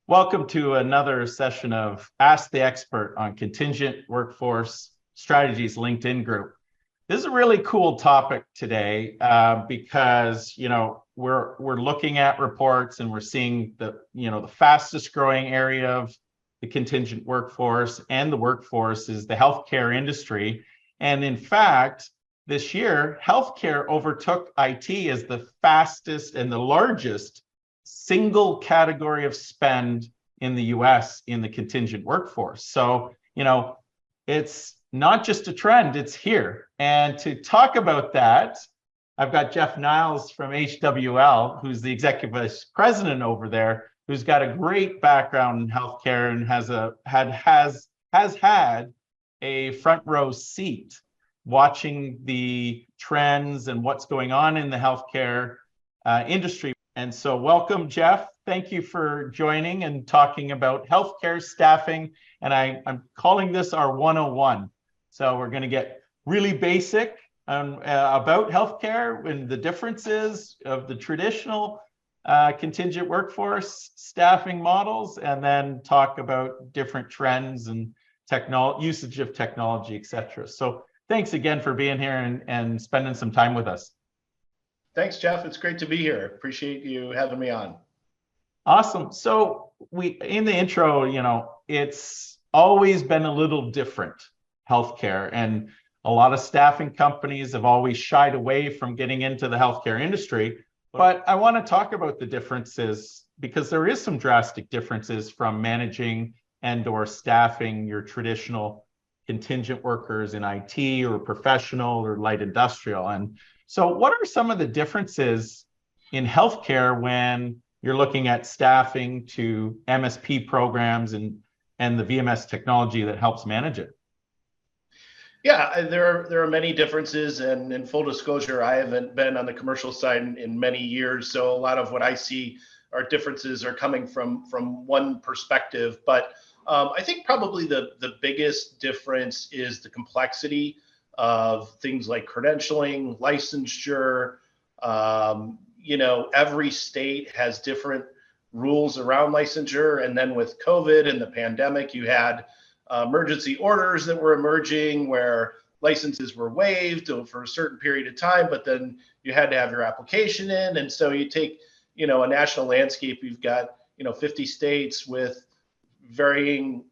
Welcome to another session of Ask the Expert on Contingent Workforce Strategies LinkedIn Group. This is a really cool topic today because we're looking at reports and we're seeing the fastest growing area of the contingent workforce and the workforce is the healthcare industry. And in fact, this year, healthcare overtook IT as the fastest and the largest single category of spend in the US in the contingent workforce. So, it's not just a trend, it's here. And to talk about that, I've got Jeff Niles from HWL, who's the executive vice president over there, who's got a great background in healthcare and has had a front row seat watching the trends and what's going on in the healthcare industry. And so welcome, Jeff. Thank you for joining and talking about healthcare staffing. And I'm calling this our 101. So we're going to get really basic about healthcare and the differences of the traditional contingent workforce staffing models, and then talk about different trends and usage of technology, et cetera. So thanks again for being here and spending some time with us. Thanks, Jeff. It's great to be here. Appreciate you having me on. Awesome. So in the intro, it's always been a little different, healthcare, and a lot of staffing companies have always shied away from getting into the healthcare industry. But I want to talk about the differences because there is some drastic differences from managing and/or staffing your traditional contingent workers in IT or professional or light industrial. And so what are some of the differences in healthcare when you're looking at staffing to MSP programs and the VMS technology that helps manage it? Yeah, there are many differences, and in full disclosure, I haven't been on the commercial side in many years, so a lot of what I see are differences are coming from one perspective. But I think probably the biggest difference is the complexity of things like credentialing, licensure. Every state has different rules around licensure. And then with COVID and the pandemic, you had emergency orders that were emerging where licenses were waived for a certain period of time, but then you had to have your application in. And so you take, a national landscape, you've got, 50 states with varying,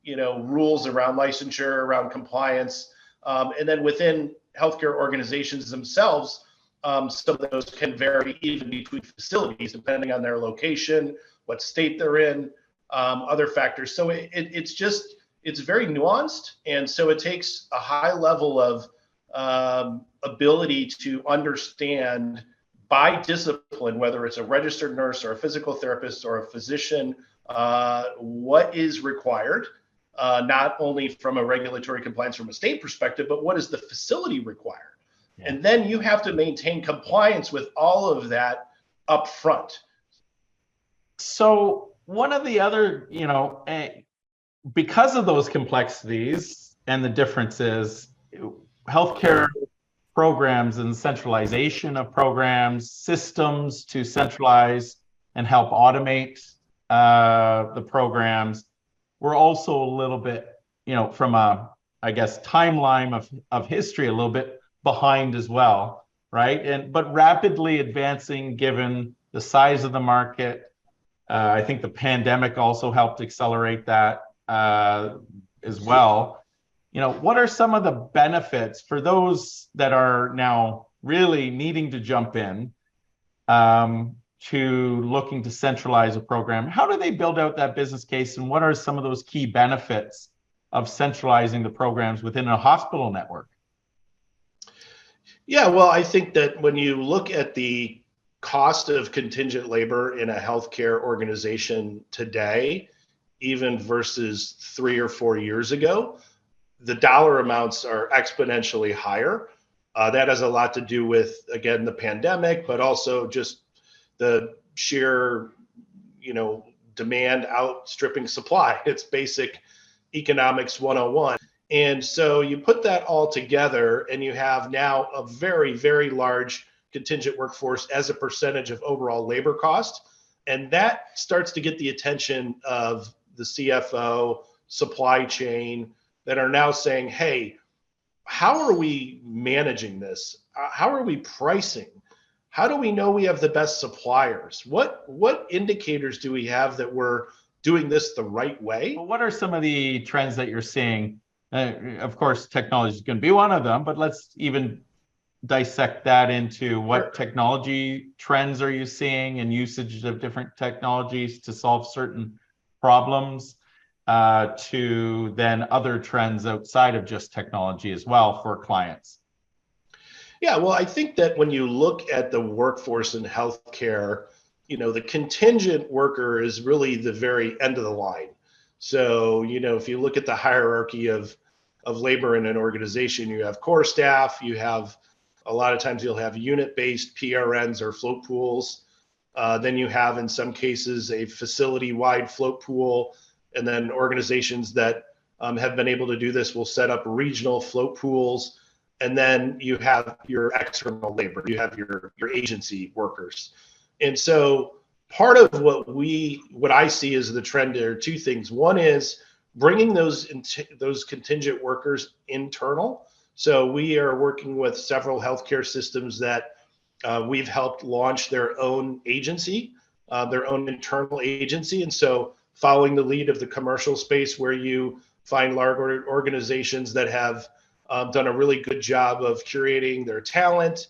rules around licensure, around compliance. And then within healthcare organizations themselves, some of those can vary even between facilities, depending on their location, what state they're in, other factors. So it's very nuanced. And so it takes a high level of ability to understand by discipline, whether it's a registered nurse or a physical therapist or a physician, what is required. Not only from a regulatory compliance from a state perspective, but what does the facility require? Yeah. And then you have to maintain compliance with all of that up front. So one of the other, because of those complexities and the differences, healthcare programs and centralization of programs, systems to centralize and help automate the programs, we're also a little bit, from a, timeline of history, a little bit behind as well, right? But rapidly advancing given the size of the market. I think the pandemic also helped accelerate that as well. What are some of the benefits for those that are now really needing to jump in to looking to centralize a program? How do they build out that business case, and what are some of those key benefits of centralizing the programs within a hospital network? Yeah, well, I think that when you look at the cost of contingent labor in a healthcare organization today, even versus 3 or 4 years ago, the dollar amounts are exponentially higher. That has a lot to do with, again, the pandemic, but also just the sheer, demand outstripping supply. It's basic economics 101. And so you put that all together and you have now a very, very large contingent workforce as a percentage of overall labor cost. And that starts to get the attention of the CFO, supply chain, that are now saying, hey, how are we managing this? How are we pricing? How do we know we have the best suppliers? What indicators do we have that we're doing this the right way? Well, what are some of the trends that you're seeing? Of course, technology is going to be one of them, but let's even dissect that into what technology trends are you seeing and usage of different technologies to solve certain problems, to then other trends outside of just technology as well for clients. Yeah, well, I think that when you look at the workforce in healthcare, the contingent worker is really the very end of the line. So, if you look at the hierarchy of labor in an organization, you have core staff, you have a lot of times you'll have unit-based PRNs or float pools. Then you have, in some cases, a facility-wide float pool. And then organizations that have been able to do this will set up regional float pools. And then you have your external labor, you have your agency workers. And so part of what I see as the trend there are two things. One is bringing those contingent workers internal. So we are working with several healthcare systems that we've helped launch their own agency, their own internal agency. And so following the lead of the commercial space, where you find large organizations that have done a really good job of curating their talent,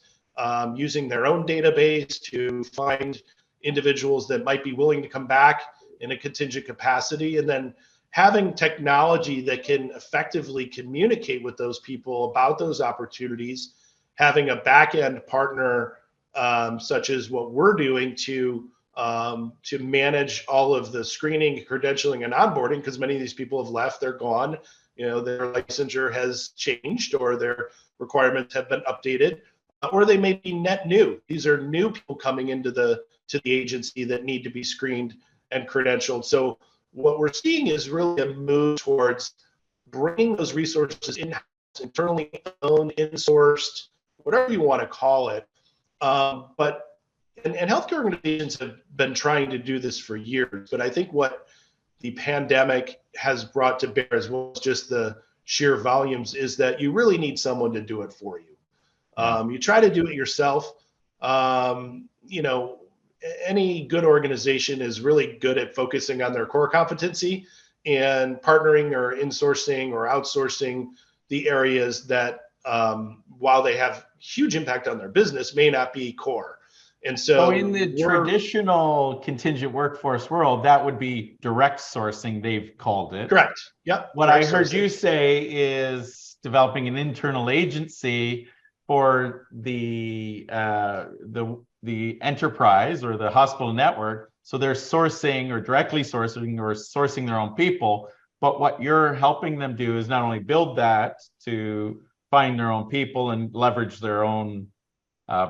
using their own database to find individuals that might be willing to come back in a contingent capacity, and then having technology that can effectively communicate with those people about those opportunities, having a back-end partner such as what we're doing to manage all of the screening, credentialing, and onboarding, because many of these people have left, they're gone. Their licensure has changed, or their requirements have been updated, or they may be net new. These are new people coming into the agency that need to be screened and credentialed. So what we're seeing is really a move towards bringing those resources in-house, internally owned, in-sourced, whatever you want to call it. But healthcare organizations have been trying to do this for years. But I think what the pandemic has brought to bear, as well as just the sheer volumes, is that you really need someone to do it for you. You try to do it yourself. Any good organization is really good at focusing on their core competency and partnering or insourcing or outsourcing the areas that, while they have huge impact on their business, may not be core. And so in the traditional contingent workforce world, that would be direct sourcing, they've called it. Correct. Yep. What I heard you say is developing an internal agency for the enterprise or the hospital network. So they're sourcing or directly sourcing their own people. But what you're helping them do is not only build that to find their own people and leverage their own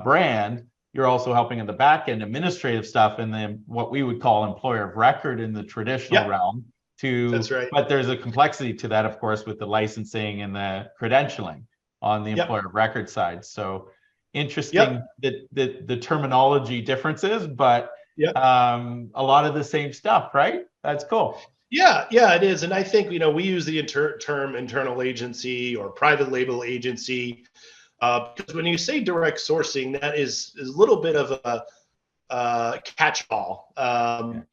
brand, you're also helping in the back end administrative stuff, and then what we would call employer of record in the traditional realm. That's right. But there's a complexity to that, of course, with the licensing and the credentialing on the employer of record side. So interesting the terminology differences, but a lot of the same stuff, right? That's cool. Yeah, it is. And I think, we use the term internal agency or private label agency, because when you say direct sourcing, that is a little bit of a catch-all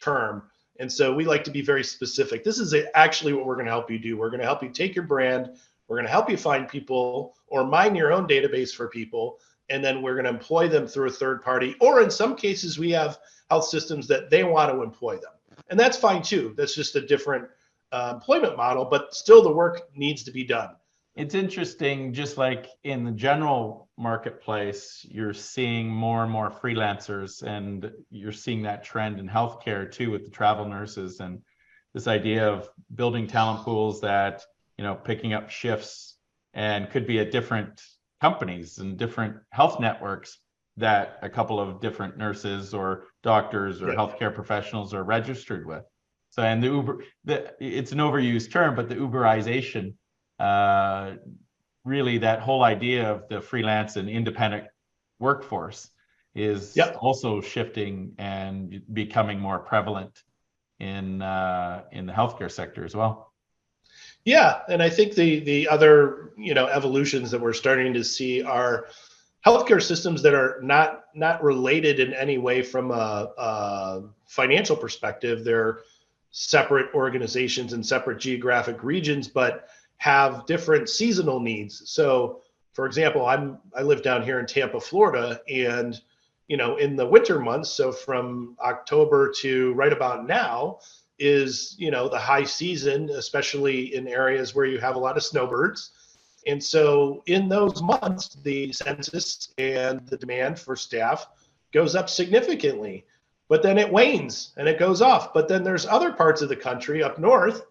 term. And so we like to be very specific. This is actually what we're going to help you do. We're going to help you take your brand. We're going to help you find people or mine your own database for people. And then we're going to employ them through a third party. Or in some cases, we have health systems that they want to employ them. And that's fine too. That's just a different employment model, but still the work needs to be done. It's interesting, just like in the general marketplace, you're seeing more and more freelancers, and you're seeing that trend in healthcare too with the travel nurses, and this idea of building talent pools that, picking up shifts and could be at different companies and different health networks that a couple of different nurses or doctors or healthcare professionals are registered with. So, and it's an overused term, but the Uberization, really that whole idea of the freelance and independent workforce is Yep. also shifting and becoming more prevalent in the healthcare sector as well. Yeah, and I think the other evolutions that we're starting to see are healthcare systems that are not related in any way from a financial perspective. They're separate organizations in separate geographic regions, but have different seasonal needs. So, for example, I live down here in Tampa, Florida, and in the winter months, so from October to right about now is the high season, especially in areas where you have a lot of snowbirds. And so in those months, the census and the demand for staff goes up significantly, but then it wanes and it goes off. But then there's other parts of the country up north,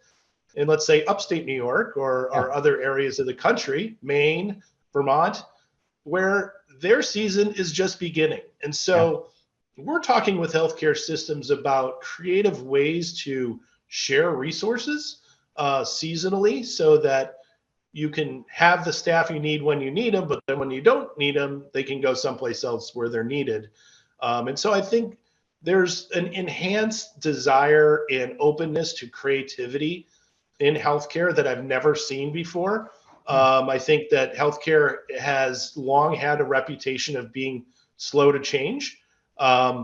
and let's say upstate New York or other areas of the country, Maine, Vermont, where their season is just beginning. And so we're talking with healthcare systems about creative ways to share resources seasonally so that you can have the staff you need when you need them, but then when you don't need them, they can go someplace else where they're needed. And so I think there's an enhanced desire and openness to creativity in healthcare that I've never seen before. I think that healthcare has long had a reputation of being slow to change,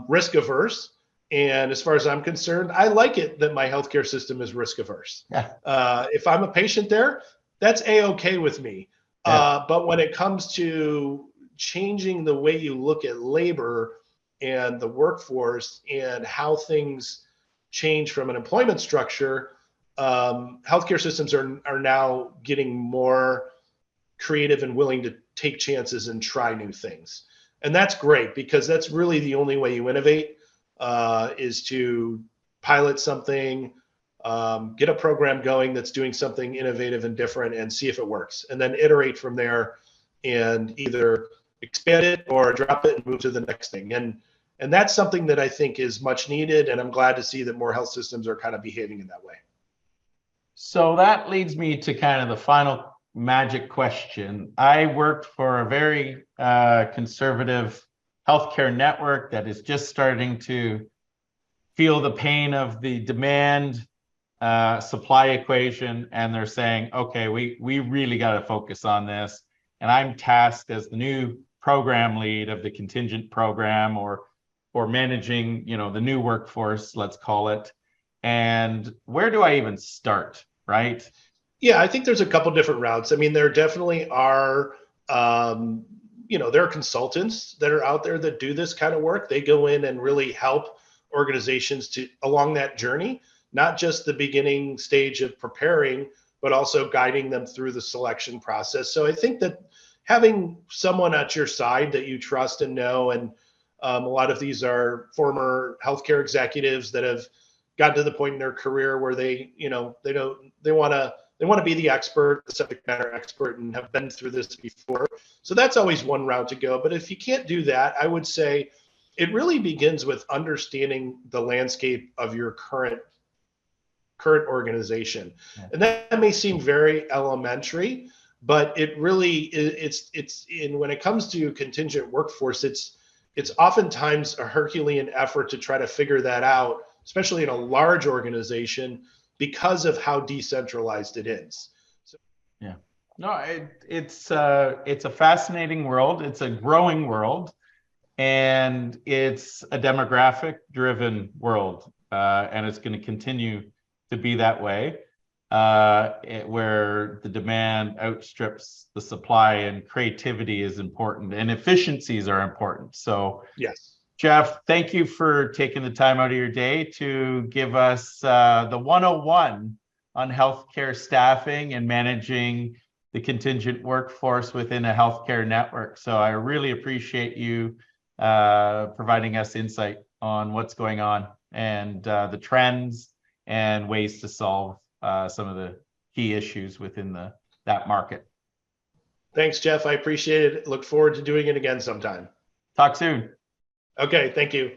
risk averse. And as far as I'm concerned, I like it that my healthcare system is risk averse. If I'm a patient there, that's a-okay with me. But when it comes to changing the way you look at labor and the workforce and how things change from an employment structure, healthcare systems are now getting more creative and willing to take chances and try new things. And that's great, because that's really the only way you innovate, is to pilot something, get a program going that's doing something innovative and different and see if it works, and then iterate from there and either expand it or drop it and move to the next thing. And that's something that I think is much needed. And I'm glad to see that more health systems are kind of behaving in that way. So that leads me to kind of the final magic question. I worked for a very conservative healthcare network that is just starting to feel the pain of the demand supply equation, and they're saying, okay, we really got to focus on this. And I'm tasked as the new program lead of the Contingent program, or managing the new workforce, let's call it. And where do I even start, right? Yeah, I think there's a couple different routes. I mean, there definitely are there are consultants that are out there that do this kind of work. They go in and really help organizations along that journey, not just the beginning stage of preparing, but also guiding them through the selection process. So I think that having someone at your side that you trust and know, and a lot of these are former healthcare executives that have gotten to the point in their career where they want to be the expert, the subject matter expert, and have been through this before. So that's always one route to go. But if you can't do that, I would say it really begins with understanding the landscape of your current organization. Yeah. And that may seem very elementary, but it really when it comes to contingent workforce, it's oftentimes a Herculean effort to try to figure that out, especially in a large organization, because of how decentralized it is. So, yeah, no, it's a fascinating world. It's a growing world, and it's a demographic driven world, and it's going to continue to be that way, where the demand outstrips the supply, and creativity is important and efficiencies are important. So yes, Jeff, thank you for taking the time out of your day to give us the 101 on healthcare staffing and managing the contingent workforce within a healthcare network. So I really appreciate you providing us insight on what's going on, and the trends and ways to solve some of the key issues within that market. Thanks, Jeff. I appreciate it. Look forward to doing it again sometime. Talk soon. Okay, thank you.